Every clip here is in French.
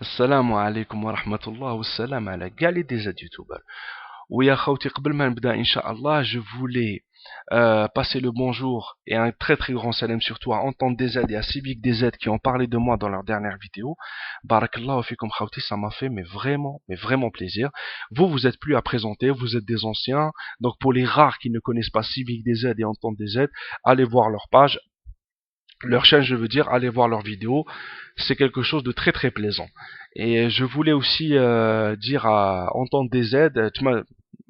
السلام عليكم ورحمة الله والسلام على كاع لي ديزاد يوتيوبر. ويا خوتي قبل ما نبدا ان شاء الله je voulais passer le bonjour et un très grand salam surtout à Entente DZ et à Civic DZ qui ont parlé de moi dans leur dernière vidéo. Barakallahu fikum khawti, ça m'a fait mais vraiment plaisir. Vous êtes plus à présenter, vous êtes des anciens. Donc pour les rares qui ne connaissent pas Civic DZ et Entente DZ, allez voir leur page, leur chaîne, je veux dire, allez voir leurs vidéos, c'est quelque chose de très plaisant. Et je voulais aussi dire à Entente des Z,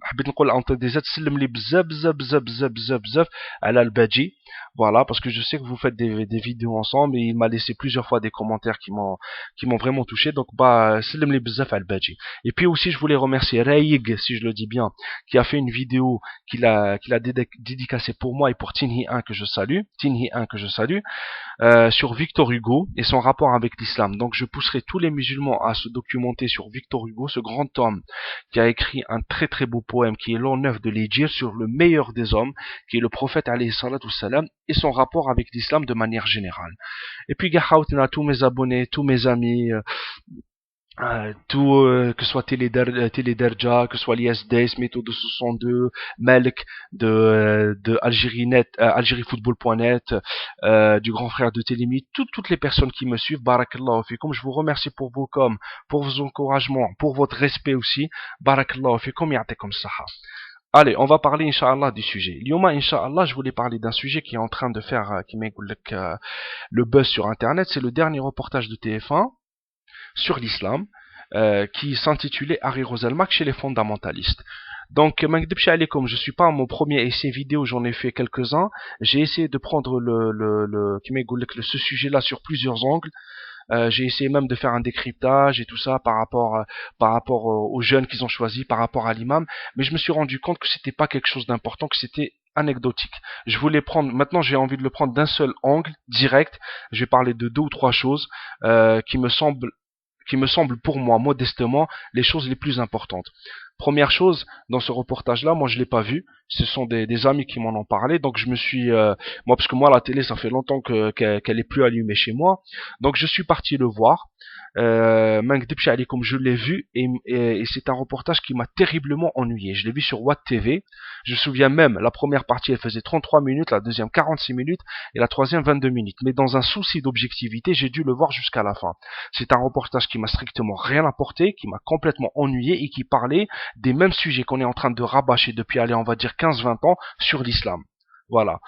حبيت نقول لأنطون دي زاد سلم لي بزاف على الباجي. Voilà, parce que je sais que vous faites des vidéos ensemble et il m'a laissé plusieurs fois des commentaires qui m'ont vraiment touché. Donc bah سلم لي بزاف على الباجي. Et puis aussi je voulais remercier Raïg, si je le dis bien, qui a fait une vidéo qu'il a dédicacée pour moi et pour Tinhi 1 que je salue, sur Victor Hugo et son rapport avec l'islam. Donc je pousserai tous les musulmans à se documenter sur Victor Hugo, ce grand homme qui a écrit un très beau poème qui est l'an 9 de l'Égypte sur le meilleur des hommes, qui est le prophète alayhi salatu salam, et son rapport avec l'islam de manière générale. Et puis Gahaoutina, tous mes abonnés, tous mes amis, que ce soit Téléderja, que ce soit l'IS Days, Méthode 62, Melk de Algérienet, algériefootball.net, du grand frère de Télémite, toutes les personnes qui me suivent, barakallahu fikum, je vous remercie pour vos coms, pour vos encouragements, pour votre respect aussi, barakallahu fikum, ya'tikum saha. Allez, on va parler, Inch'Allah, du sujet. Lyoma, Inch'Allah, je voulais parler d'un sujet qui est en train de faire, le buzz sur Internet, c'est le dernier reportage de TF1, sur l'islam, qui s'intitulait Harry Roselmack chez les fondamentalistes. Donc, comme je suis pas à mon premier essai vidéo, j'en ai fait quelques-uns. J'ai essayé de prendre ce sujet-là sur plusieurs angles. J'ai essayé même de faire un décryptage et tout ça par rapport aux jeunes qu'ils ont choisis, par rapport à l'imam. Mais je me suis rendu compte que c'était pas quelque chose d'important, que c'était anecdotique. Maintenant j'ai envie de le prendre d'un seul angle, direct. Je vais parler de 2 ou 3 choses qui me semblent pour moi, modestement, les choses les plus importantes. Première chose, dans ce reportage-là, moi je l'ai pas vu, ce sont des amis qui m'en ont parlé, donc je me suis, parce que moi la télé ça fait longtemps qu'elle est plus allumée chez moi, donc je suis parti le voir, comme je l'ai vu, et c'est un reportage qui m'a terriblement ennuyé. Je l'ai vu sur Watt TV, je me souviens même, la première partie elle faisait 33 minutes, la deuxième 46 minutes, et la troisième 22 minutes, mais dans un souci d'objectivité, j'ai dû le voir jusqu'à la fin. C'est un reportage qui m'a strictement rien apporté, qui m'a complètement ennuyé et qui parlait des mêmes sujets qu'on est en train de rabâcher depuis, allez, on va dire 15-20 ans sur l'islam. Voilà.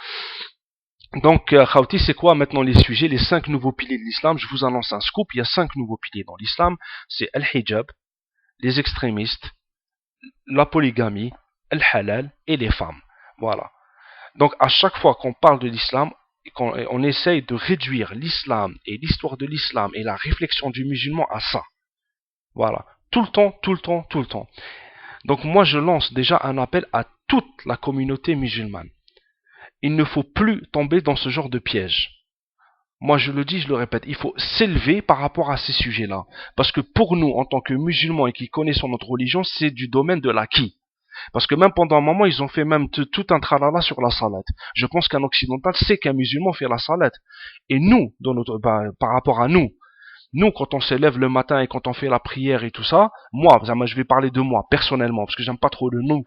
Donc, Khawti, c'est quoi maintenant les sujets, les 5 nouveaux piliers de l'islam? Je vous annonce un scoop, il y a 5 nouveaux piliers dans l'islam. C'est al-hijab, les extrémistes, la polygamie, al-halal et les femmes. Voilà. Donc, à chaque fois qu'on parle de l'islam, on essaye de réduire l'islam et l'histoire de l'islam et la réflexion du musulman à ça. Voilà. Tout le temps. Donc moi je lance déjà un appel à toute la communauté musulmane. Il ne faut plus tomber dans ce genre de piège. Moi je le dis, je le répète, il faut s'élever par rapport à ces sujets-là. Parce que pour nous, en tant que musulmans et qui connaissons notre religion, c'est du domaine de l'acquis. Parce que même pendant un moment, ils ont fait même tout un tralala sur la salade. Je pense qu'un occidental sait qu'un musulman fait la salade. Et nous, par rapport à nous, quand on s'élève le matin et quand on fait la prière et tout ça, moi, je vais parler de moi, personnellement, parce que j'aime pas trop le nous,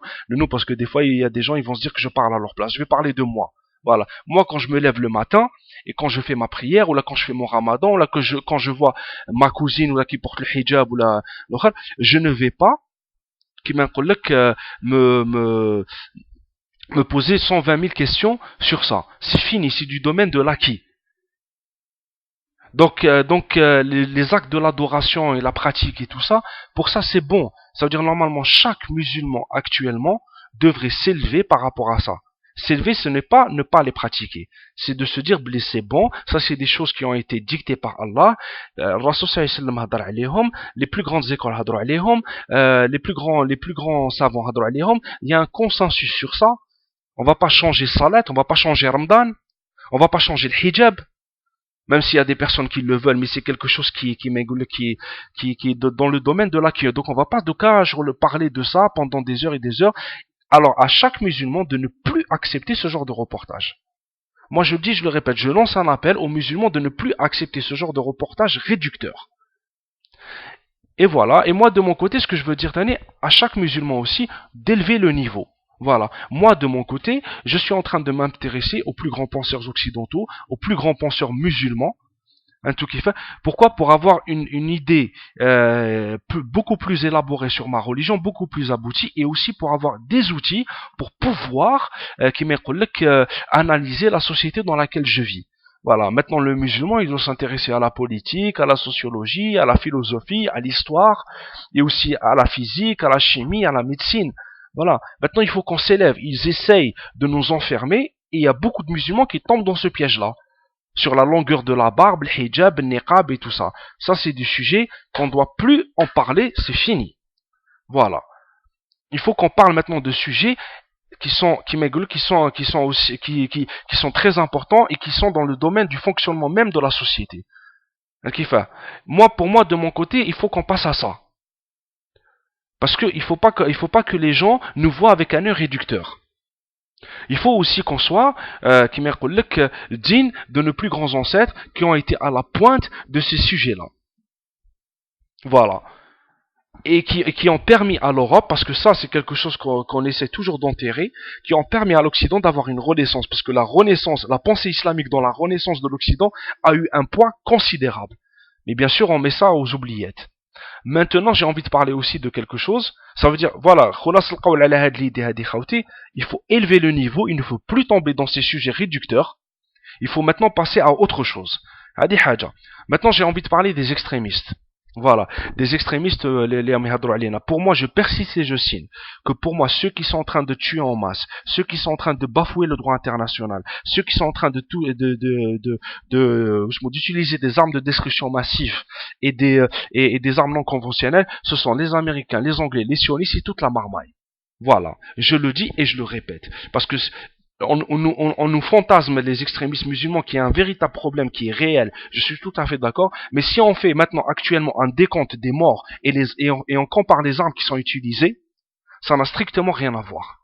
parce que des fois, il y a des gens, ils vont se dire que je parle à leur place. Je vais parler de moi. Voilà. Moi, quand je me lève le matin, et quand je fais ma prière, ou là, quand je fais mon ramadan, ou là, quand je vois ma cousine, ou là, qui porte le hijab, ou là, je ne vais pas, qui m'a me poser 120 000 questions sur ça. C'est fini, c'est du domaine de l'acquis. Donc, les actes de l'adoration et la pratique et tout ça, pour ça c'est bon. Ça veut dire normalement chaque musulman actuellement devrait s'élever par rapport à ça. S'élever, ce n'est pas ne pas les pratiquer. C'est de se dire, c'est bon, ça c'est des choses qui ont été dictées par Allah. Rasul sallallahu alayhi wa sallam, les plus grandes écoles hadra alayhum, les plus grands savants hadra alayhum, il y a un consensus sur ça. On va pas changer salat, on va pas changer Ramadan, on va pas changer le hijab. Même s'il y a des personnes qui le veulent, mais c'est quelque chose qui est dans le domaine de l'acquis. Donc on va pas de cas parler de ça pendant des heures et des heures. Alors à chaque musulman de ne plus accepter ce genre de reportage. Moi je dis, je le répète, je lance un appel aux musulmans de ne plus accepter ce genre de reportage réducteur. Et voilà. Et moi, de mon côté, ce que je veux dire, Tani, à chaque musulman aussi, d'élever le niveau. Voilà. Moi, de mon côté, je suis en train de m'intéresser aux plus grands penseurs occidentaux, aux plus grands penseurs musulmans, un tout qui fait. Pourquoi? Pour avoir une idée beaucoup plus élaborée sur ma religion, beaucoup plus aboutie, et aussi pour avoir des outils pour pouvoir analyser la société dans laquelle je vis. Voilà, maintenant le musulman, il doit s'intéresser à la politique, à la sociologie, à la philosophie, à l'histoire, et aussi à la physique, à la chimie, à la médecine. Voilà, maintenant il faut qu'on s'élève. Ils essayent de nous enfermer, et il y a beaucoup de musulmans qui tombent dans ce piège-là sur la longueur de la barbe, le hijab, le niqab et tout ça. Ça, c'est des sujets qu'on ne doit plus en parler, c'est fini. Voilà. Il faut qu'on parle maintenant de sujets qui sont très importants et qui sont dans le domaine du fonctionnement même de la société. Moi, pour moi, de mon côté, il faut qu'on passe à ça. Parce qu'il ne faut pas que les gens nous voient avec un œil réducteur. Il faut aussi qu'on soit digne de nos plus grands ancêtres qui ont été à la pointe de ces sujets-là. Voilà. Et qui ont permis à l'Europe, parce que ça c'est quelque chose qu'on essaie toujours d'enterrer, qui ont permis à l'Occident d'avoir une renaissance, parce que la renaissance, la pensée islamique dans la renaissance de l'Occident a eu un poids considérable. Mais bien sûr on met ça aux oubliettes. Maintenant, j'ai envie de parler aussi de quelque chose. Ça veut dire, voilà, il faut élever le niveau, il ne faut plus tomber dans ces sujets réducteurs. Il faut maintenant passer à autre chose. Maintenant, j'ai envie de parler des extrémistes. Voilà, des extrémistes, pour moi, je persiste et je signe que pour moi, ceux qui sont en train de tuer en masse, ceux qui sont en train de bafouer le droit international, ceux qui sont en train d'utiliser des armes de destruction massive et des armes non conventionnelles, ce sont les Américains, les Anglais, les sionistes et toute la marmaille. Voilà, je le dis et je le répète, parce que on nous fantasme les extrémistes musulmans qui est un véritable problème qui est réel, je suis tout à fait d'accord, mais si on fait maintenant actuellement un décompte des morts et on compare les armes qui sont utilisées, ça n'a strictement rien à voir.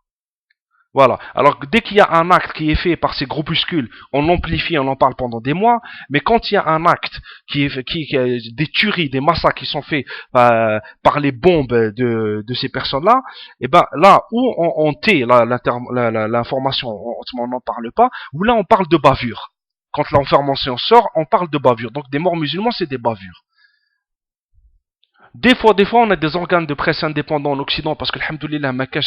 Voilà. Alors dès qu'il y a un acte qui est fait par ces groupuscules, on l'amplifie, on en parle pendant des mois. Mais quand il y a un acte des tueries, des massacres qui sont faits par les bombes de ces personnes-là, et ben là où on tait l'information, on n'en parle pas, ou là on parle de bavure. Quand l'information sort, on parle de bavure. Donc des morts musulmans, c'est des bavures. Des fois, on a des organes de presse indépendants en Occident parce que, alhamdoulilah, qui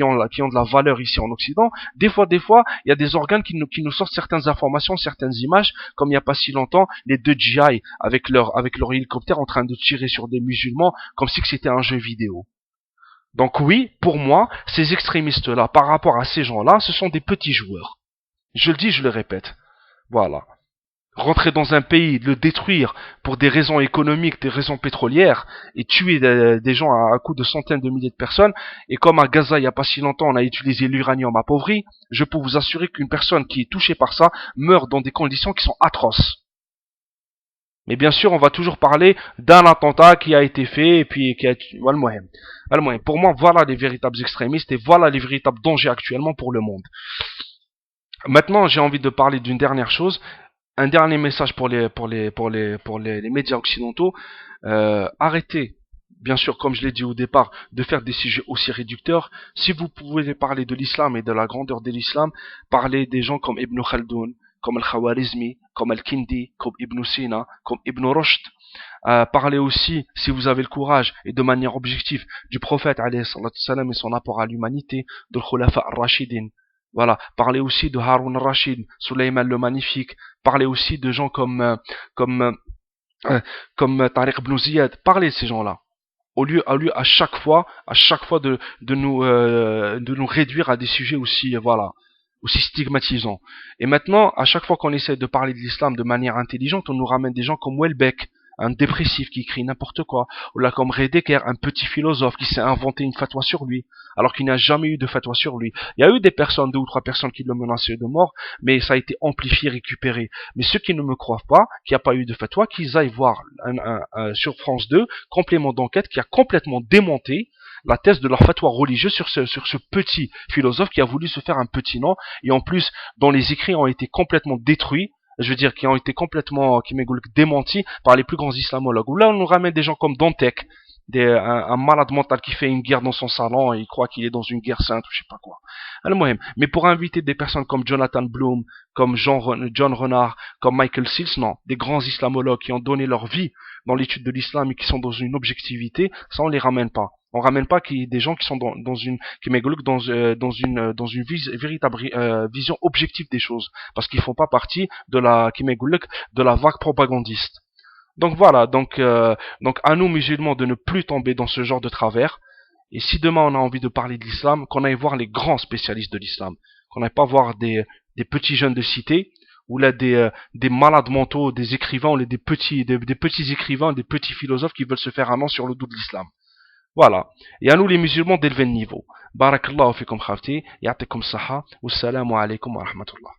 ont de la valeur ici en Occident. Des fois, il y a des organes qui nous sortent certaines informations, certaines images, comme il n'y a pas si longtemps, les deux djihad avec leur hélicoptère en train de tirer sur des musulmans comme si c'était un jeu vidéo. Donc oui, pour moi, ces extrémistes-là, par rapport à ces gens-là, ce sont des petits joueurs. Je le dis, je le répète. Voilà. Rentrer dans un pays, le détruire pour des raisons économiques, des raisons pétrolières, et tuer des gens à coups de centaines de milliers de personnes, et comme à Gaza il n'y a pas si longtemps on a utilisé l'uranium appauvri, je peux vous assurer qu'une personne qui est touchée par ça meurt dans des conditions qui sont atroces. Mais bien sûr on va toujours parler d'un attentat qui a été fait, et puis qui a tué. Pour moi voilà les véritables extrémistes, et voilà les véritables dangers actuellement pour le monde. Maintenant j'ai envie de parler d'une dernière chose. Un dernier message pour les médias occidentaux, arrêtez, bien sûr, comme je l'ai dit au départ, de faire des sujets aussi réducteurs. Si vous pouvez parler de l'islam et de la grandeur de l'islam, parlez des gens comme Ibn Khaldoun, comme Al-Khawarizmi, comme Al-Kindi, comme Ibn Sina, comme Ibn Rushd. Parlez aussi, si vous avez le courage, et de manière objective, du prophète alayhi salatu salam et son apport à l'humanité, de Khulafa al-Rashidin. Voilà, parlez aussi de Haroun al-Rashid, Sulayman le Magnifique, parlez aussi de gens comme Tariq ibn Ziyad, parlez de ces gens-là. Au lieu à chaque fois de nous réduire à des sujets aussi aussi stigmatisants. Et maintenant, à chaque fois qu'on essaie de parler de l'islam de manière intelligente, on nous ramène des gens comme Welbeck, un dépressif qui écrit n'importe quoi, ou là comme Redeker, un petit philosophe qui s'est inventé une fatwa sur lui, alors qu'il n'a jamais eu de fatwa sur lui. Il y a eu des personnes, 2 ou 3 personnes qui l'ont menacé de mort, mais ça a été amplifié, récupéré. Mais ceux qui ne me croient pas, qu'il n'y a pas eu de fatwa, qu'ils aillent voir sur France 2, complément d'enquête qui a complètement démonté la thèse de leur fatwa religieux sur ce petit philosophe qui a voulu se faire un petit nom, et en plus, dont les écrits ont été complètement détruits, je veux dire, qui ont été complètement, démentis par les plus grands islamologues. Ou là, on nous ramène des gens comme Dantec, un malade mental qui fait une guerre dans son salon et il croit qu'il est dans une guerre sainte ou je sais pas quoi. Mais pour inviter des personnes comme Jonathan Bloom, comme John Renard, comme Michael Sills, non, des grands islamologues qui ont donné leur vie dans l'étude de l'islam et qui sont dans une objectivité, ça on les ramène pas. On ramène pas des gens qui sont dans une dans une véritable vision objective des choses, parce qu'ils font pas partie de la vague propagandiste. Donc voilà, donc à nous musulmans de ne plus tomber dans ce genre de travers. Et si demain on a envie de parler de l'islam, qu'on aille voir les grands spécialistes de l'islam, qu'on n'aille pas voir des petits jeunes de cité, ou là des malades mentaux, des écrivains, ou des petits écrivains, des petits philosophes qui veulent se faire un nom sur le dos de l'islam. Voilà. Et à nous les musulmans d'élever le niveau. Barakallahu fikum khafti, ya'tikum saha, wassalamu alaikum wa rahmatullah.